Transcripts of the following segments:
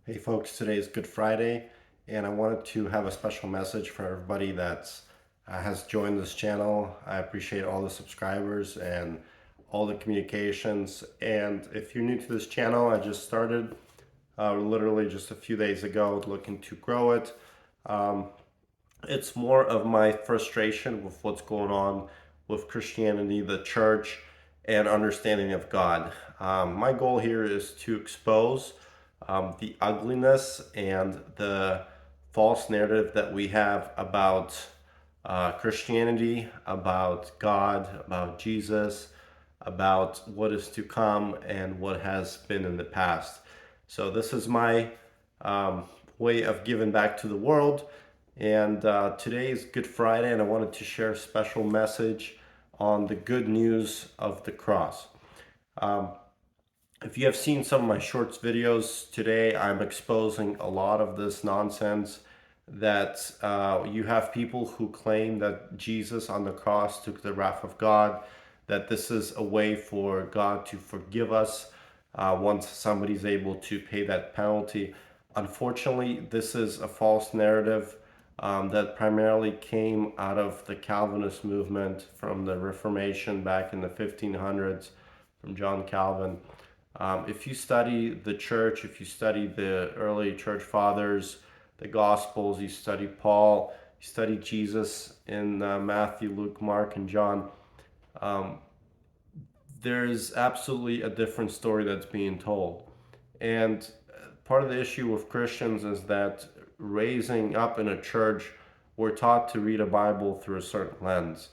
Hey folks, today is Good Friday, and I wanted to have a special message for everybody that has joined this channel. I appreciate all the subscribers and all the communications. And if you're new to this channel, I just started literally just a few days ago looking to grow it. Um, it's more of my frustration with what's going on with Christianity, the church, and understanding of God. My goal here is to expose the ugliness and the false narrative that we have about Christianity, about God, about Jesus, about what is to come, and what has been in the past. So, this is my um, way of giving back to the world. And today is Good Friday, and I wanted to share a special message on the good news of the cross. Um, if you have seen some of my shorts videos today, I'm exposing a lot of this nonsense that you have people who claim that Jesus on the cross took the wrath of God, that this is a way for God to forgive us once somebody's able to pay that penalty. Unfortunately, this is a false narrative that primarily came out of the Calvinist movement from the Reformation back in the 1500s from John Calvin. If you study the church, if you study the early church fathers, the Gospels, you study Paul, you study Jesus in Matthew, Luke, Mark, and John, um, there's absolutely a different story that's being told. And part of the issue with Christians is that raising up in a church, we're taught to read a Bible through a certain lens.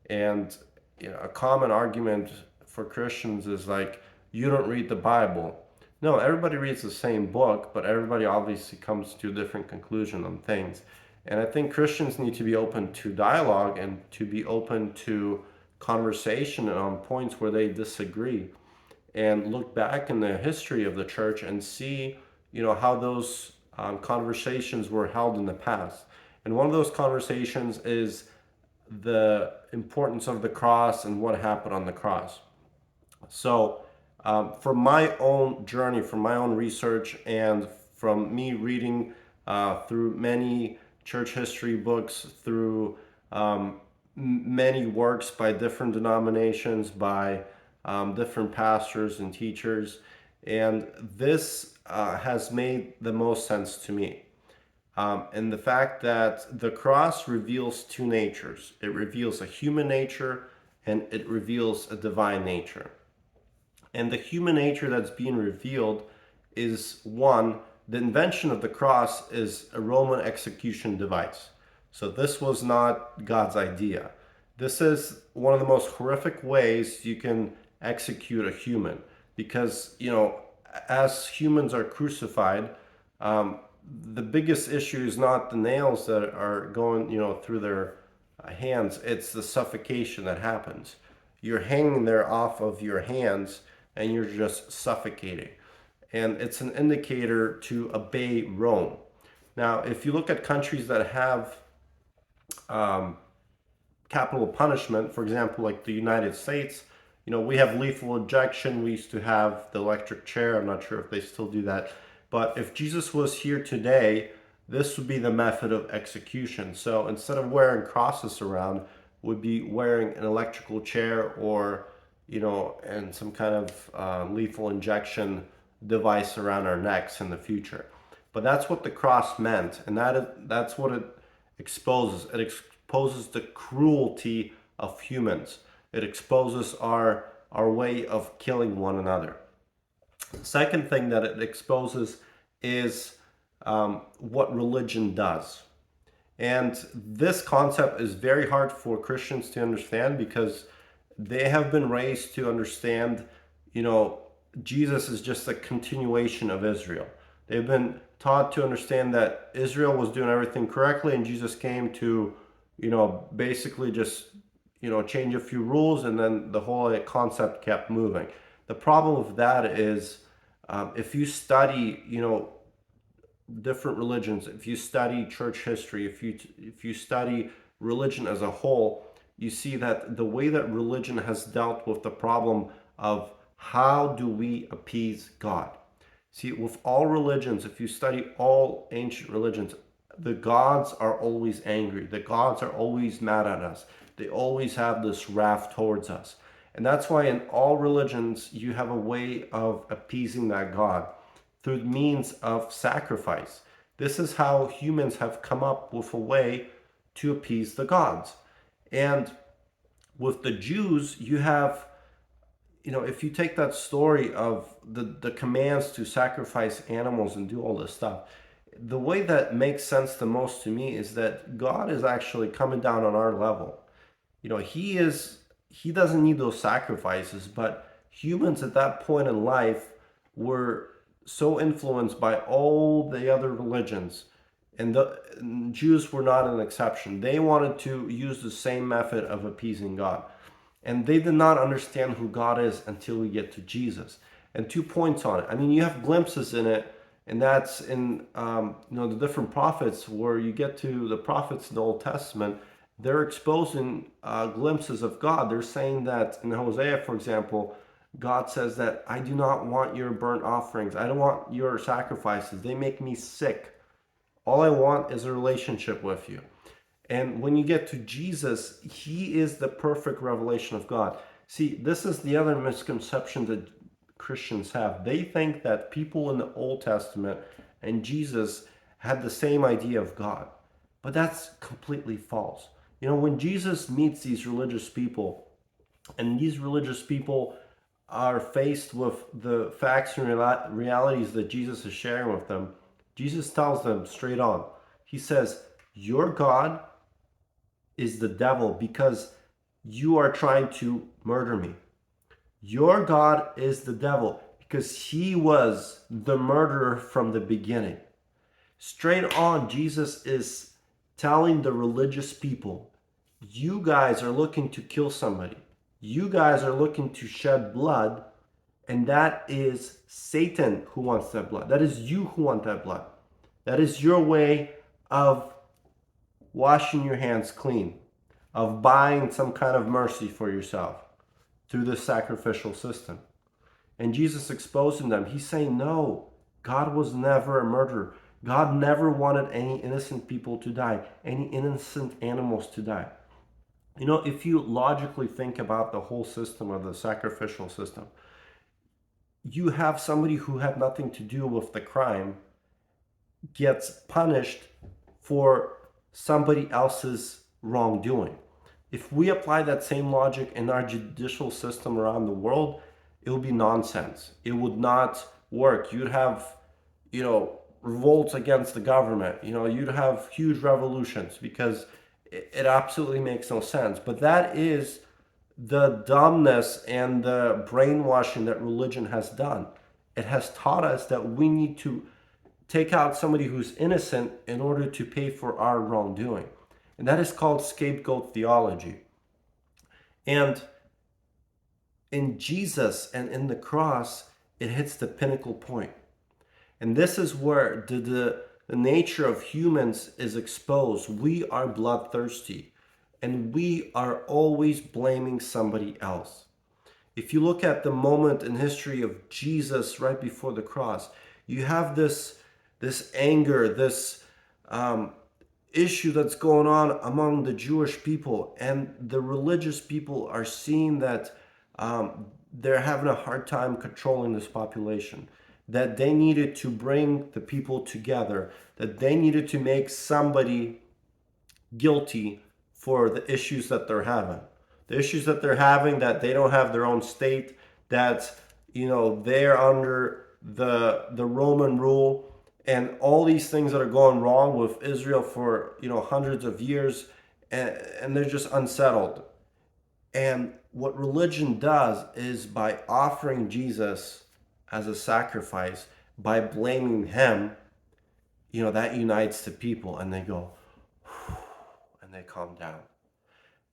And a common argument for Christians is like, you don't read the Bible. No, everybody reads the same book, but everybody obviously comes to a different conclusion on things. And I think Christians need to be open to dialogue and to be open to conversation on points where they disagree, and look back in the history of the church and see, how those conversations were held in the past. And one of those conversations is the importance of the cross and what happened on the cross. So, from my own journey, from my own research, and from me reading through many church history books, through many works by different denominations, by different pastors and teachers, and this has made the most sense to me. And the fact that the cross reveals two natures, it reveals a human nature and it reveals a divine nature. And the human nature that's being revealed is one, the invention of the cross is a Roman execution device. So this was not God's idea. This is one of the most horrific ways you can execute a human because, as humans are crucified, the biggest issue is not the nails that are going, through their hands. It's the suffocation that happens. You're hanging there off of your hands and you're just suffocating. And it's an indicator to obey Rome. Now, if you look at countries that have um, capital punishment, for example, like the United States, we have lethal injection. We used to have the electric chair. I'm not sure if they still do that. But if Jesus was here today, this would be the method of execution. So instead of wearing crosses around, would be wearing an electrical chair or, and some kind of lethal injection device around our necks in the future. But that's what the cross meant, and that's what it exposes. It exposes the cruelty of humans. It exposes our way of killing one another. The second thing that it exposes is what religion does. And this concept is very hard for Christians to understand because they have been raised to understand, Jesus is just a continuation of Israel. They've been taught to understand that Israel was doing everything correctly and Jesus came to, basically just, change a few rules, and then the whole concept kept moving. The problem with that is if you study, different religions, if you study church history, if you study religion as a whole, you see that the way that religion has dealt with the problem of how do we appease God. See, with all religions, if you study all ancient religions, the gods are always angry. The gods are always mad at us. They always have this wrath towards us. And that's why in all religions, you have a way of appeasing that God through the means of sacrifice. This is how humans have come up with a way to appease the gods. And with the Jews, you have, if you take that story of the commands to sacrifice animals and do all this stuff, the way that makes sense the most to me is that God is actually coming down on our level. He doesn't need those sacrifices, but humans at that point in life were so influenced by all the other religions, and the Jews were not an exception. They wanted to use the same method of appeasing God. And they did not understand who God is until we get to Jesus. And 2 points on it. I mean, you have glimpses in it, and that's in the different prophets, where you get to the prophets in the Old Testament. They're exposing glimpses of God. They're saying that in Hosea, for example, God says that I do not want your burnt offerings. I don't want your sacrifices. They make me sick. All I want is a relationship with you. And when you get to Jesus, he is the perfect revelation of God. See, this is the other misconception that Christians have. They think that people in the Old Testament and Jesus had the same idea of God. But that's completely false. When Jesus meets these religious people, and these religious people are faced with the facts and realities that Jesus is sharing with them, Jesus tells them straight on. He says, your God is the devil because you are trying to murder me. Your God is the devil because he was the murderer from the beginning. Straight on, Jesus is telling the religious people, you guys are looking to kill somebody. You guys are looking to shed blood, and that is Satan who wants that blood. That is you who want that blood. That is your way of washing your hands clean, of buying some kind of mercy for yourself through this sacrificial system. And Jesus exposing them, he's saying, no, God was never a murderer. God never wanted any innocent people to die, any innocent animals to die. If you logically think about the whole system of the sacrificial system, you have somebody who had nothing to do with the crime gets punished for somebody else's wrongdoing. If we apply that same logic in our judicial system around the world, it would be nonsense. It would not work. You'd have, revolts against the government. You'd have huge revolutions because it absolutely makes no sense. But that is the dumbness and the brainwashing that religion has done. It has taught us that we need to take out somebody who's innocent in order to pay for our wrongdoing. And that is called scapegoat theology. And in Jesus and in the cross, it hits the pinnacle point. And this is where the nature of humans is exposed. We are bloodthirsty, and we are always blaming somebody else. If you look at the moment in history of Jesus right before the cross, you have this anger, this issue that's going on among the Jewish people, and the religious people are seeing that they're having a hard time controlling this population, that they needed to bring the people together, that they needed to make somebody guilty for the issues that they're having. The issues that they're having, that they don't have their own state, that they're under the Roman rule, and all these things that are going wrong with Israel for hundreds of years, and they're just unsettled. And what religion does is, by offering Jesus as a sacrifice, by blaming him, that unites the people, and they go, and they calm down.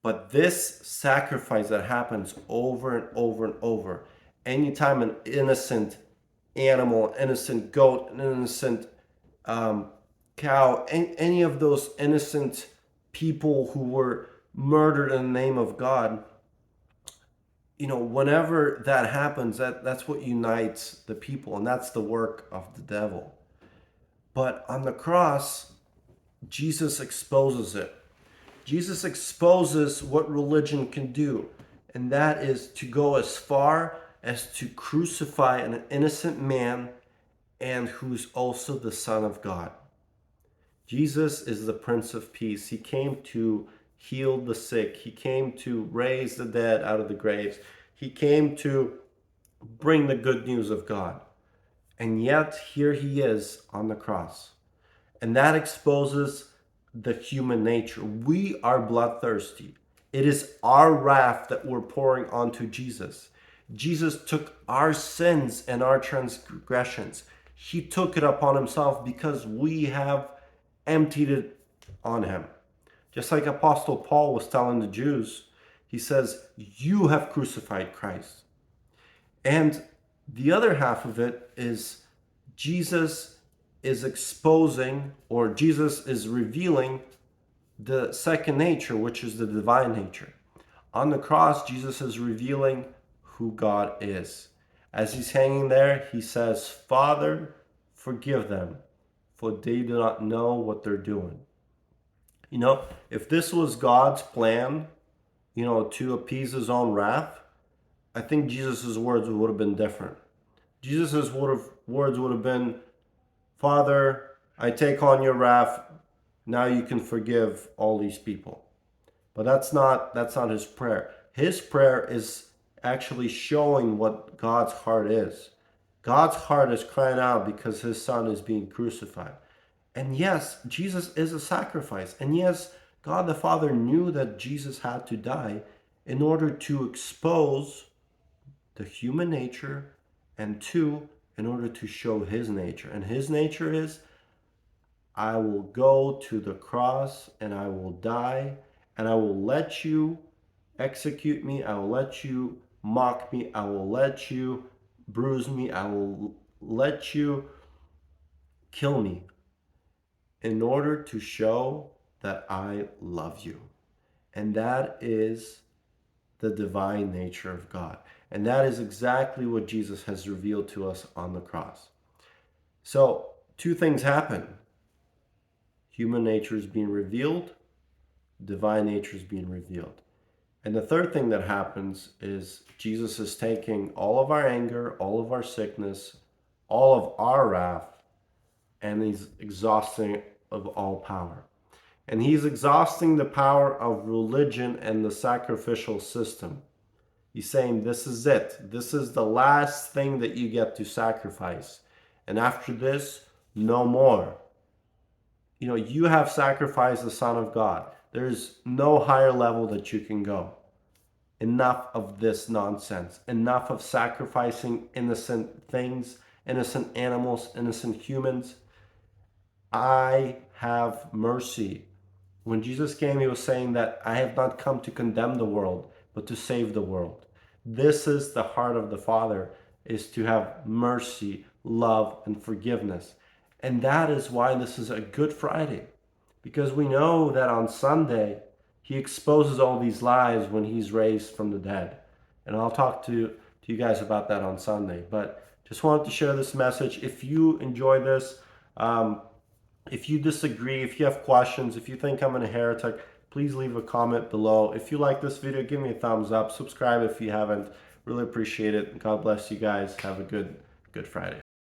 But this sacrifice that happens over and over and over, anytime an innocent animal, an innocent goat, an innocent cow, any of those innocent people who were murdered in the name of God, whenever that happens, that's what unites the people, and that's the work of the devil. But on the cross, Jesus exposes it. Jesus exposes what religion can do, and that is to go as far as to crucify an innocent man and who's also the Son of God. Jesus is the Prince of Peace. He came to heal the sick. He came to raise the dead out of the graves. He came to bring the good news of God. And yet, here he is on the cross. And that exposes the human nature. We are bloodthirsty. It is our wrath that we're pouring onto Jesus. Jesus took our sins and our transgressions. He took it upon himself because we have emptied it on him. Just like Apostle Paul was telling the Jews, he says, you have crucified Christ. And the other half of it is Jesus is exposing, or Jesus is revealing the second nature, which is the divine nature. On the cross, Jesus is revealing who God is. As he's hanging there, he says, Father, forgive them, for they do not know what they're doing. If this was God's plan, to appease his own wrath, I think Jesus' words would have been different. Jesus' words would have been, Father, I take on your wrath. Now you can forgive all these people. But that's not his prayer. His prayer is actually showing what God's heart is. God's heart is crying out because his son is being crucified. And yes, Jesus is a sacrifice. And yes, God the Father knew that Jesus had to die in order to expose the human nature, and two, in order to show his nature. And his nature is, I will go to the cross and I will die and I will let you execute me. I will let you mock me. I will let you bruise me. I will let you kill me in order to show that I love you. And that is the divine nature of God. And that is exactly what Jesus has revealed to us on the cross. So, two things happen. Human nature is being revealed, divine nature is being revealed. And the third thing that happens is Jesus is taking all of our anger, all of our sickness, all of our wrath, and he's exhausting it of all power. And he's exhausting the power of religion and the sacrificial system. He's saying, this is it. This is the last thing that you get to sacrifice. And after this, no more. You have sacrificed the Son of God. There's no higher level that you can go. Enough of this nonsense. Enough of sacrificing innocent things, innocent animals, innocent humans. I have mercy. When Jesus came, he was saying that I have not come to condemn the world, but to save the world. This is the heart of the Father, is to have mercy, love, and forgiveness. And that is why this is a Good Friday. Because we know that on Sunday, he exposes all these lies when he's raised from the dead. And I'll talk to you guys about that on Sunday. But just wanted to share this message. If you enjoy this, if you disagree, if you have questions, if you think I'm a heretic, please leave a comment below. If you like this video, give me a thumbs up. Subscribe if you haven't. Really appreciate it. God bless you guys. Have a good Friday.